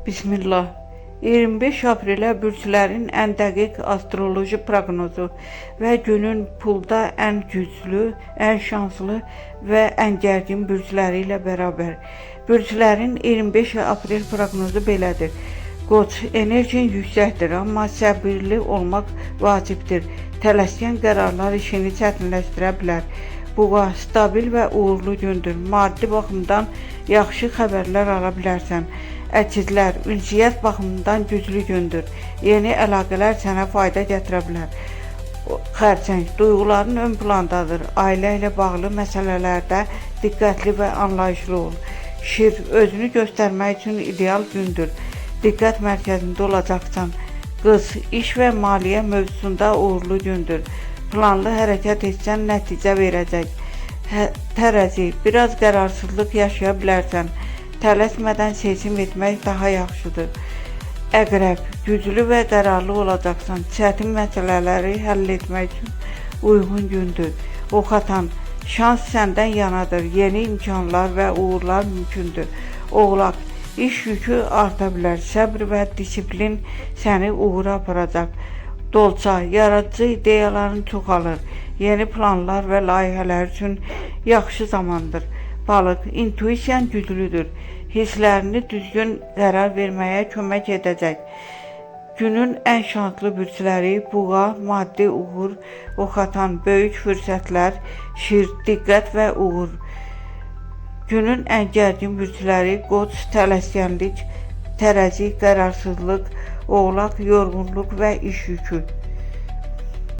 Bismillah. 25 aprelə bürclərin ən dəqiq astroloji proqnozu və günün pulda ən güclü, ən şanslı və ən gərgin bürcləri ilə bərabər. Bürclərin 25 aprel proqnozu belədir. Qoç, enerjin yüksəkdir, amma səbirli olmaq vacibdir. Tələskən qərarlar işini çətinləşdirə bilər. Buğa, stabil və uğurlu gündür. Maddi baxımdan yaxşı xəbərlər ala bilərsən. Əkizlər, ünsiyyət baxımından güclü gündür. Yeni əlaqələr sənə fayda gətirə bilər. Xərçəng, duyğuların ön plandadır. Ailə ilə bağlı məsələlərdə diqqətli və anlayışlı ol. Şir, özünü göstərmək üçün ideal gündür. Diqqət mərkəzində olacaqsan. Qız, iş və maliyyə mövzusunda uğurlu gündür. Planlı hərəkət etsən nəticə verəcək. Tərəzi, biraz qərarsızlıq yaşaya bilərsən. Tələsmədən seçim etmək daha yaxşıdır. Əqrəb, güclü və qərarlı olacaqsan. Çətin məsələləri həll etmək üçün uyğun gündür. Oxatan, şans səndən yanadır. Yeni imkanlar və uğurlar mümkündür. Oğlaq, iş yükü arta bilər. Səbr və disiplin səni uğura aparacaq. Dolça, yaradıcı ideyaların çoxalır. Yeni planlar və layihələr üçün yaxşı zamandır. Balıq, intuisiyan güclüdür. Hisslərini düzgün qərar verməyə kömək edəcək. Günün ən şanslı bürcləri buğa, maddi uğur, oxatan, böyük fürsətlər, şir, diqqət və uğur. Günün ən gərgin bürcləri qoç, tələskənlik, tərəzi, qərarsızlıq, oğlaq, yorğunluq və iş yükü.